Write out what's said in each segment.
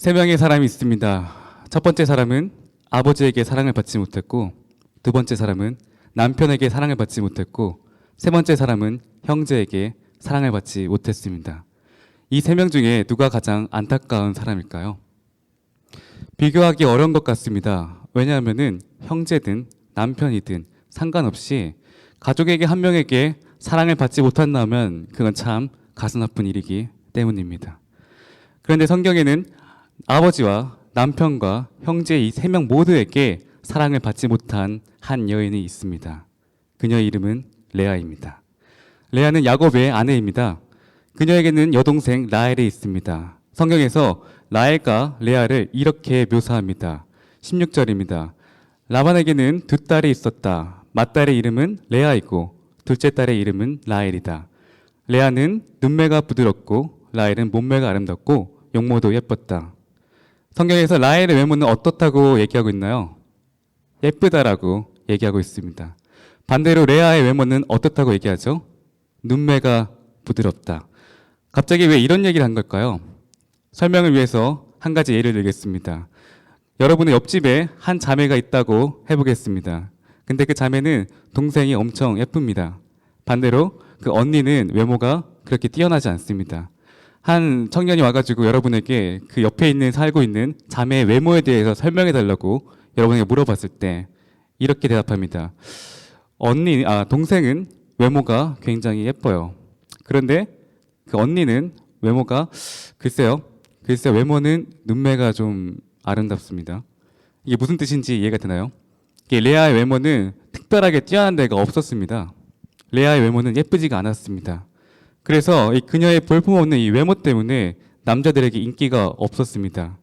세 명의 사람이 있습니다. 첫 번째 사람은 아버지에게 사랑을 받지 못했고, 두 번째 사람은 남편에게 사랑을 받지 못했고, 세 번째 사람은 형제에게 사랑을 받지 못했습니다. 이 세 명 중에 누가 가장 안타까운 사람일까요? 비교하기 어려운 것 같습니다. 왜냐하면은 형제든 남편이든 상관없이 가족에게 한 명에게 사랑을 받지 못한다면 그건 참 가슴 아픈 일이기 때문입니다. 그런데 성경에는 아버지와 남편과 형제 이 세 명 모두에게 사랑을 받지 못한 한 여인이 있습니다. 그녀의 이름은 레아입니다. 레아는 야곱의 아내입니다. 그녀에게는 여동생 라헬이 있습니다. 성경에서 라헬과 레아를 이렇게 묘사합니다. 16절입니다. 라반에게는 두 딸이 있었다. 맏딸의 이름은 레아이고 둘째 딸의 이름은 라헬이다. 레아는 눈매가 부드럽고 라헬은 몸매가 아름답고 용모도 예뻤다. 성경에서 라헬의 외모는 어떻다고 얘기하고 있나요? 예쁘다라고 얘기하고 있습니다. 반대로 레아의 외모는 어떻다고 얘기하죠? 눈매가 부드럽다. 갑자기 왜 이런 얘기를 한 걸까요? 설명을 위해서 한 가지 예를 들겠습니다. 여러분의 옆집에 한 자매가 있다고 해보겠습니다. 근데 그 자매는 동생이 엄청 예쁩니다. 반대로 그 언니는 외모가 그렇게 뛰어나지 않습니다. 한 청년이 와가지고 여러분에게 그 옆에 있는 살고 있는 자매의 외모에 대해서 설명해 달라고 여러분에게 물어봤을 때 이렇게 대답합니다. 동생은 외모가 굉장히 예뻐요. 그런데 그 언니는 외모가 글쎄요 외모는 눈매가 좀 아름답습니다. 이게 무슨 뜻인지 이해가 되나요? 이게 레아의 외모는 특별하게 뛰어난 데가 없었습니다. 레아의 외모는 예쁘지가 않았습니다. 그래서 이 그녀의 볼품없는 이 외모 때문에 남자들에게 인기가 없었습니다.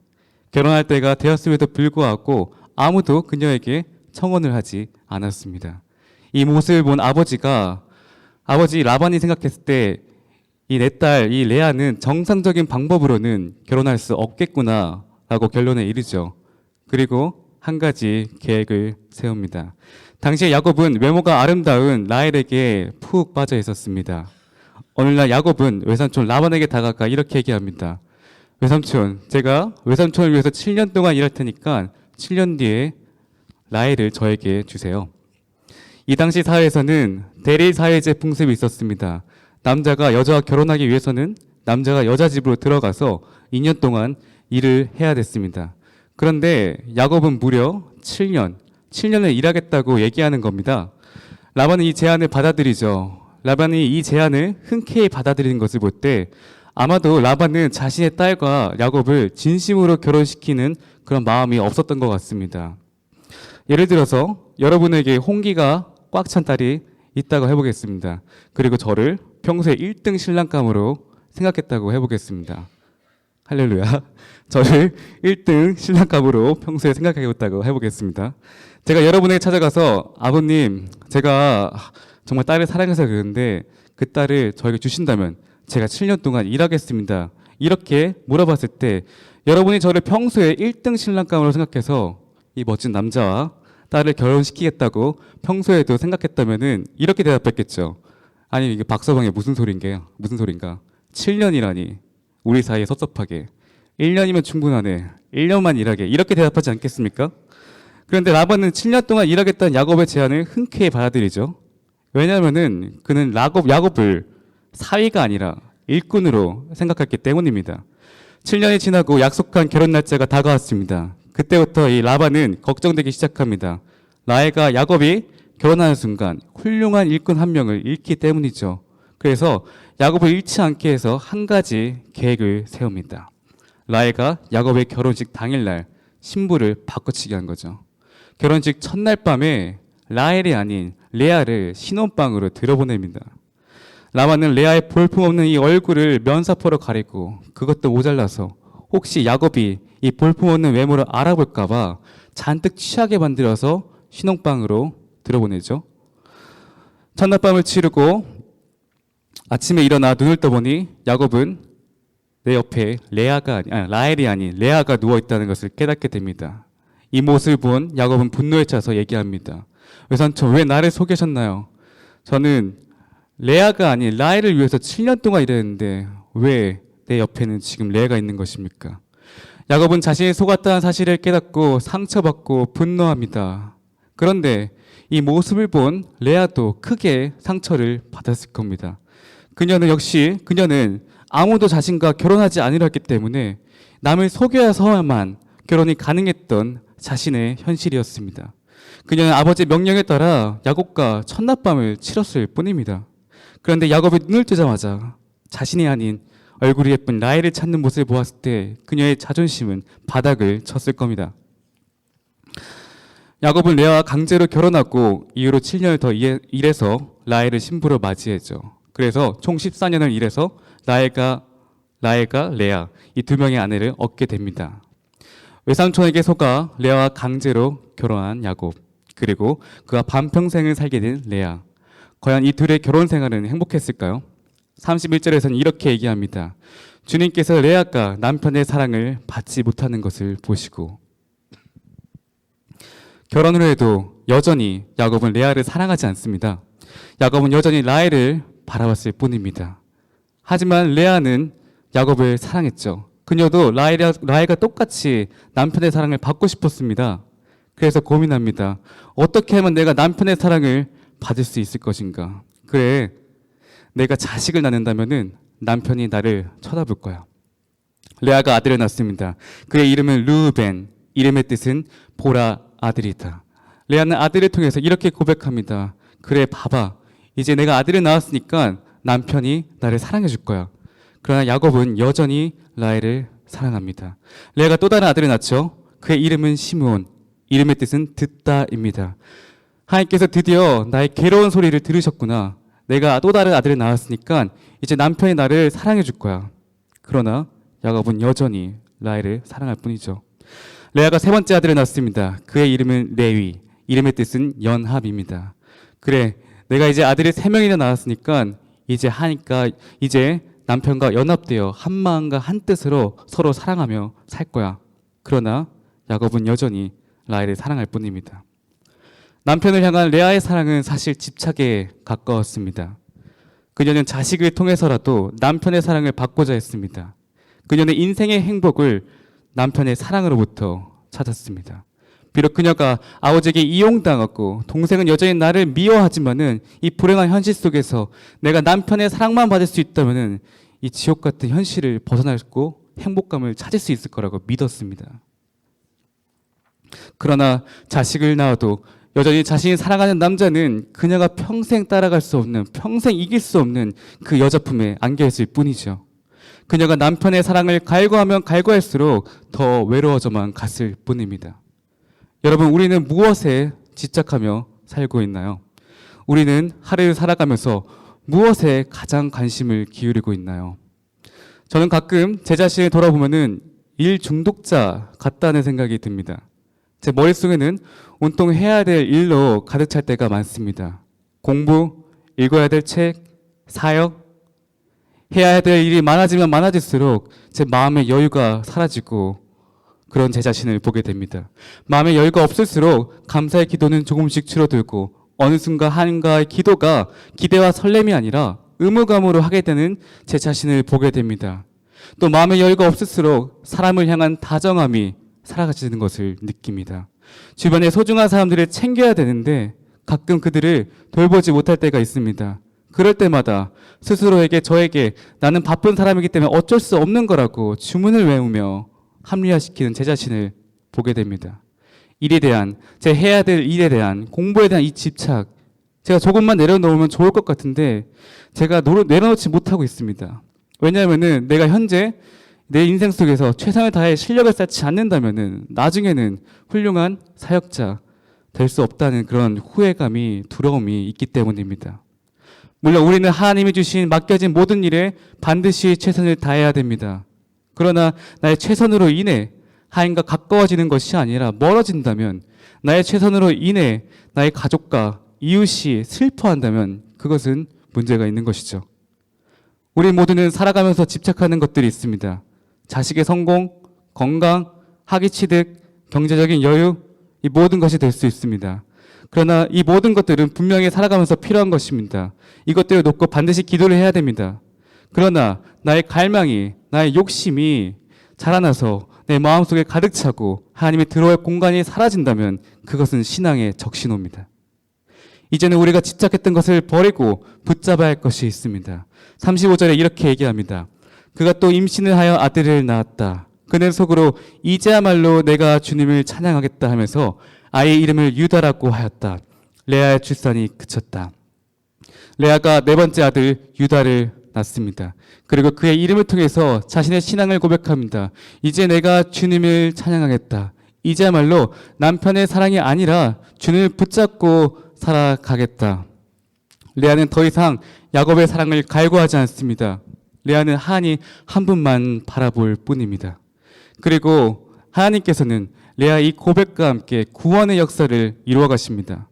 결혼할 때가 되었음에도 불구하고 아무도 그녀에게 청혼을 하지 않았습니다. 이 모습을 본 아버지 라반이 생각했을 때 이 내 딸, 이 레아는 정상적인 방법으로는 결혼할 수 없겠구나 라고 결론에 이르죠. 그리고 한 가지 계획을 세웁니다. 당시에 야곱은 외모가 아름다운 라헬에게 푹 빠져 있었습니다. 어느 날 야곱은 외삼촌 라반에게 다가가 이렇게 얘기합니다. 외삼촌, 제가 외삼촌을 위해서 7년 동안 일할 테니까 7년 뒤에 라헬을 저에게 주세요. 이 당시 사회에서는 대리사회제 풍습이 있었습니다. 남자가 여자와 결혼하기 위해서는 남자가 여자 집으로 들어가서 2년 동안 일을 해야 됐습니다. 그런데 야곱은 무려 7년을 일하겠다고 얘기하는 겁니다. 라반은 이 제안을 받아들이죠. 라반이 이 제안을 흔쾌히 받아들이는 것을 볼 때 아마도 라반은 자신의 딸과 야곱을 진심으로 결혼시키는 그런 마음이 없었던 것 같습니다. 예를 들어서 여러분에게 홍기가 꽉 찬 딸이 있다고 해보겠습니다. 그리고 저를 평소에 1등 신랑감으로 생각했다고 해보겠습니다. 할렐루야. 저를 1등 신랑감으로 평소에 생각해봤다고 해보겠습니다. 제가 여러분에게 찾아가서 아버님, 제가 정말 딸을 사랑해서 그러는데 그 딸을 저에게 주신다면 제가 7년 동안 일하겠습니다. 이렇게 물어봤을 때 여러분이 저를 평소에 1등 신랑감으로 생각해서 이 멋진 남자와 딸을 결혼시키겠다고 평소에도 생각했다면은 이렇게 대답했겠죠. 아니 이게 박서방이 무슨 소린가? 7년이라니 우리 사이에 섭섭하게 1년이면 충분하네. 1년만 일하게 이렇게 대답하지 않겠습니까? 그런데 라반은 7년 동안 일하겠다는 야곱의 제안을 흔쾌히 받아들이죠. 왜냐하면은 그는 야곱을 사위가 아니라 일꾼으로 생각했기 때문입니다. 7년이 지나고 약속한 결혼 날짜가 다가왔습니다. 그때부터 이 라반은 걱정되기 시작합니다. 라헬과 야곱이 결혼하는 순간 훌륭한 일꾼 한 명을 잃기 때문이죠. 그래서 야곱을 잃지 않게 해서 한 가지 계획을 세웁니다. 라헬과 야곱의 결혼식 당일날 신부를 바꿔치기 한 거죠. 결혼식 첫날 밤에 라헬이 아닌 레아를 신혼방으로 들여보냅니다. 라반은 레아의 볼품없는 이 얼굴을 면사포로 가리고 그것도 모자라서 혹시 야곱이 이 볼품없는 외모를 알아볼까봐 잔뜩 취하게 만들어서 신혼방으로 들여보내죠. 첫날 밤을 치르고 아침에 일어나 눈을 떠보니 야곱은 내 옆에 라헬이 아닌 레아가 누워있다는 것을 깨닫게 됩니다. 이 모습을 본 야곱은 분노에 차서 얘기합니다. 외삼촌, 왜 나를 속이셨나요? 저는 레아가 아닌 라헬을 위해서 7년 동안 일했는데 왜 내 옆에는 지금 레아가 있는 것입니까? 야곱은 자신이 속았다는 사실을 깨닫고 상처받고 분노합니다. 그런데 이 모습을 본 레아도 크게 상처를 받았을 겁니다. 그녀는 아무도 자신과 결혼하지 않으려 했기 때문에 남을 속여서야만 결혼이 가능했던 자신의 현실이었습니다. 그녀는 아버지의 명령에 따라 야곱과 첫낮밤을 치렀을 뿐입니다. 그런데 야곱이 눈을 뜨자마자 자신이 아닌 얼굴이 예쁜 라헬을 찾는 모습을 보았을 때 그녀의 자존심은 바닥을 쳤을 겁니다. 야곱은 레아와 강제로 결혼하고 이후로 7년을 더 일해서 라헬을 신부로 맞이했죠. 그래서 총 14년을 일해서 라헬과 레아 이 두 명의 아내를 얻게 됩니다. 외삼촌에게 속아 레아와 강제로 결혼한 야곱, 그리고 그가 반평생을 살게 된 레아. 과연 이 둘의 결혼 생활은 행복했을까요? 31절에서는 이렇게 얘기합니다. 주님께서 레아가 남편의 사랑을 받지 못하는 것을 보시고, 결혼을 해도 여전히 야곱은 레아를 사랑하지 않습니다. 야곱은 여전히 라헬을 바라봤을 뿐입니다. 하지만 레아는 야곱을 사랑했죠. 그녀도 라헬과 똑같이 남편의 사랑을 받고 싶었습니다. 그래서 고민합니다. 어떻게 하면 내가 남편의 사랑을 받을 수 있을 것인가? 그래, 내가 자식을 낳는다면은 남편이 나를 쳐다볼 거야. 레아가 아들을 낳습니다. 그의 이름은 르우벤, 이름의 뜻은 보라 아들이다. 레아는 아들을 통해서 이렇게 고백합니다. 그래, 봐봐. 이제 내가 아들을 낳았으니까 남편이 나를 사랑해 줄 거야. 그러나 야곱은 여전히 라헬을 사랑합니다. 레아가 또 다른 아들을 낳죠. 그의 이름은 시므온, 이름의 뜻은 듣다입니다. 하나님께서 드디어 나의 괴로운 소리를 들으셨구나. 내가 또 다른 아들을 낳았으니까 이제 남편이 나를 사랑해 줄 거야. 그러나 야곱은 여전히 라헬을 사랑할 뿐이죠. 레아가 세 번째 아들을 낳습니다. 그의 이름은 레위, 이름의 뜻은 연합입니다. 그래, 내가 이제 아들을 세 명이나 낳았으니까 이제 남편과 연합되어 한 마음과 한 뜻으로 서로 사랑하며 살 거야. 그러나 야곱은 여전히 라헬을 사랑할 뿐입니다. 남편을 향한 레아의 사랑은 사실 집착에 가까웠습니다. 그녀는 자식을 통해서라도 남편의 사랑을 받고자 했습니다. 그녀는 인생의 행복을 남편의 사랑으로부터 찾았습니다. 비록 그녀가 아버지에게 이용당했고 동생은 여전히 나를 미워하지만은 이 불행한 현실 속에서 내가 남편의 사랑만 받을 수 있다면은 이 지옥 같은 현실을 벗어나고 행복감을 찾을 수 있을 거라고 믿었습니다. 그러나 자식을 낳아도 여전히 자신이 사랑하는 남자는 그녀가 평생 따라갈 수 없는, 평생 이길 수 없는 그 여자품에 안겨있을 뿐이죠. 그녀가 남편의 사랑을 갈구하면 갈구할수록 더 외로워져만 갔을 뿐입니다. 여러분, 우리는 무엇에 집착하며 살고 있나요? 우리는 하루를 살아가면서 무엇에 가장 관심을 기울이고 있나요? 저는 가끔 제 자신을 돌아보면은 일 중독자 같다는 생각이 듭니다. 제 머릿속에는 온통 해야 될 일로 가득 찰 때가 많습니다. 공부, 읽어야 될 책, 사역, 해야 될 일이 많아지면 많아질수록 제 마음의 여유가 사라지고 그런 제 자신을 보게 됩니다. 마음의 여유가 없을수록 감사의 기도는 조금씩 줄어들고 어느 순간 하나님과의 기도가 기대와 설렘이 아니라 의무감으로 하게 되는 제 자신을 보게 됩니다. 또 마음의 여유가 없을수록 사람을 향한 다정함이 사라지는 것을 느낍니다. 주변에 소중한 사람들을 챙겨야 되는데 가끔 그들을 돌보지 못할 때가 있습니다. 그럴 때마다 스스로에게 저에게 나는 바쁜 사람이기 때문에 어쩔 수 없는 거라고 주문을 외우며 합리화시키는 제 자신을 보게 됩니다. 일에 대한, 제 해야 될 일에 대한, 공부에 대한 이 집착, 제가 조금만 내려놓으면 좋을 것 같은데 제가 내려놓지 못하고 있습니다. 왜냐하면은 내가 현재 내 인생 속에서 최선을 다해 실력을 쌓지 않는다면은 나중에는 훌륭한 사역자 될 수 없다는 그런 후회감이, 두려움이 있기 때문입니다. 물론 우리는 하나님이 주신 맡겨진 모든 일에 반드시 최선을 다해야 됩니다. 그러나 나의 최선으로 인해 하나님과 가까워지는 것이 아니라 멀어진다면, 나의 최선으로 인해 나의 가족과 이웃이 슬퍼한다면 그것은 문제가 있는 것이죠. 우리 모두는 살아가면서 집착하는 것들이 있습니다. 자식의 성공, 건강, 학위 취득, 경제적인 여유, 이 모든 것이 될 수 있습니다. 그러나 이 모든 것들은 분명히 살아가면서 필요한 것입니다. 이것들을 놓고 반드시 기도를 해야 됩니다. 그러나 나의 갈망이, 나의 욕심이 자라나서 내 마음속에 가득 차고 하나님이 들어올 공간이 사라진다면 그것은 신앙의 적신호입니다. 이제는 우리가 집착했던 것을 버리고 붙잡아야 할 것이 있습니다. 35절에 이렇게 얘기합니다. 그가 또 임신을 하여 아들을 낳았다. 그는 속으로 이제야말로 내가 주님을 찬양하겠다 하면서 아이의 이름을 유다라고 하였다. 레아의 출산이 그쳤다. 레아가 네 번째 아들 유다를 낳습니다. 그리고 그의 이름을 통해서 자신의 신앙을 고백합니다. 이제 내가 주님을 찬양하겠다. 이제야말로 남편의 사랑이 아니라 주님을 붙잡고 살아가겠다. 레아는 더 이상 야곱의 사랑을 갈구하지 않습니다. 레아는 하나님 한 분만 바라볼 뿐입니다. 그리고 하나님께서는 레아 이 고백과 함께 구원의 역사를 이루어 가십니다.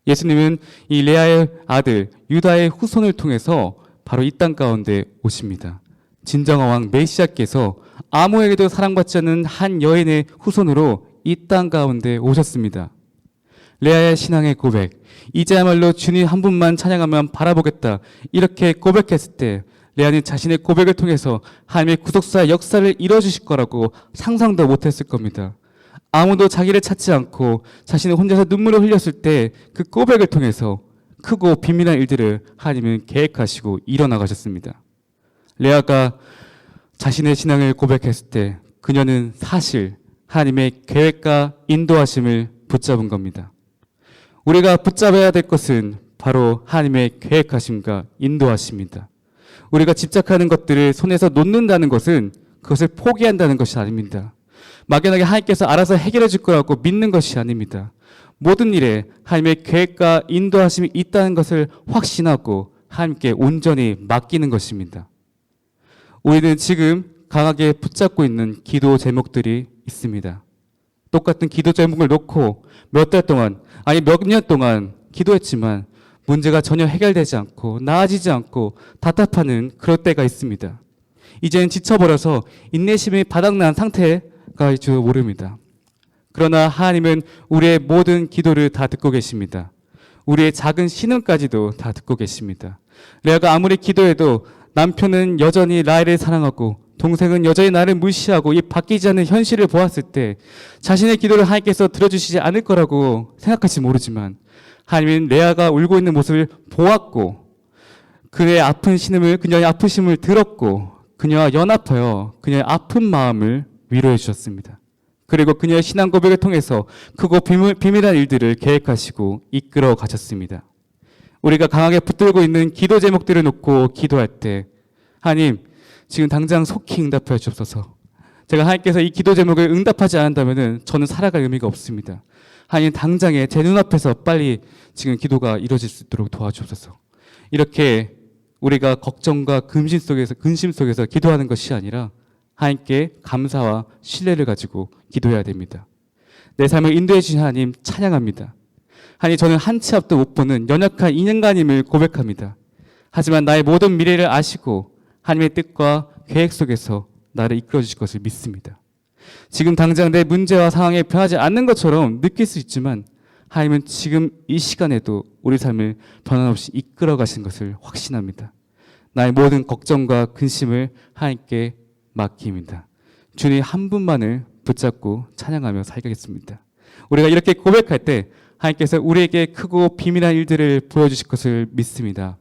예수님은 이 레아의 아들 유다의 후손을 통해서 바로 이 땅 가운데 오십니다. 진정한 왕 메시아께서 아무에게도 사랑받지 않는 한 여인의 후손으로 이 땅 가운데 오셨습니다. 레아의 신앙의 고백, 이제야말로 주님 한 분만 찬양하면 바라보겠다, 이렇게 고백했을 때 레아는 자신의 고백을 통해서 하나님의 구속사의 역사를 이뤄주실 거라고 상상도 못했을 겁니다. 아무도 자기를 찾지 않고 자신이 혼자서 눈물을 흘렸을 때 그 고백을 통해서 크고 비밀한 일들을 하나님은 계획하시고 일어나가셨습니다. 레아가 자신의 신앙을 고백했을 때 그녀는 사실 하나님의 계획과 인도하심을 붙잡은 겁니다. 우리가 붙잡아야 될 것은 바로 하나님의 계획하심과 인도하심입니다. 우리가 집착하는 것들을 손에서 놓는다는 것은 그것을 포기한다는 것이 아닙니다. 막연하게 하나님께서 알아서 해결해 줄 거라고 믿는 것이 아닙니다. 모든 일에 하나님의 계획과 인도하심이 있다는 것을 확신하고 하나님께 온전히 맡기는 것입니다. 우리는 지금 강하게 붙잡고 있는 기도 제목들이 있습니다. 똑같은 기도 제목을 놓고 몇 달 동안, 아니 몇 년 동안 기도했지만 문제가 전혀 해결되지 않고 나아지지 않고 답답하는 그럴 때가 있습니다. 이제는 지쳐버려서 인내심이 바닥난 상태가 줄 모릅니다. 그러나 하나님은 우리의 모든 기도를 다 듣고 계십니다. 우리의 작은 신음까지도 다 듣고 계십니다. 레아가 아무리 기도해도 남편은 여전히 라헬을 사랑하고 동생은 여전히 나를 무시하고 이 바뀌지 않는 현실을 보았을 때 자신의 기도를 하나님께서 들어주시지 않을 거라고 생각할지 모르지만 하나님은 레아가 울고 있는 모습을 보았고 그의 아픈 신음을, 그녀의 아프심을 들었고 그녀와 연합하여 그녀의 아픈 마음을 위로해 주셨습니다. 그리고 그녀의 신앙 고백을 통해서 크고 비밀한 일들을 계획하시고 이끌어 가셨습니다. 우리가 강하게 붙들고 있는 기도 제목들을 놓고 기도할 때 하나님 지금 당장 속히 응답하여 주옵소서. 제가 하나님께서 이 기도 제목을 응답하지 않는다면 저는 살아갈 의미가 없습니다. 하나님 당장에 제 눈앞에서 빨리 지금 기도가 이루어질 수 있도록 도와주옵소서. 이렇게 우리가 걱정과 근심 속에서 기도하는 것이 아니라 하나님께 감사와 신뢰를 가지고 기도해야 됩니다. 내 삶을 인도해 주신 하나님 찬양합니다. 하나님 저는 한 치 앞도 못 보는 연약한 인간임을 고백합니다. 하지만 나의 모든 미래를 아시고 하나님의 뜻과 계획 속에서 나를 이끌어 주실 것을 믿습니다. 지금 당장 내 문제와 상황에 변하지 않는 것처럼 느낄 수 있지만 하나님은 지금 이 시간에도 우리 삶을 변함없이 이끌어 가시는 것을 확신합니다. 나의 모든 걱정과 근심을 하나님께 맡깁니다. 주님 한 분만을 붙잡고 찬양하며 살겠습니다. 우리가 이렇게 고백할 때 하나님께서 우리에게 크고 비밀한 일들을 보여주실 것을 믿습니다.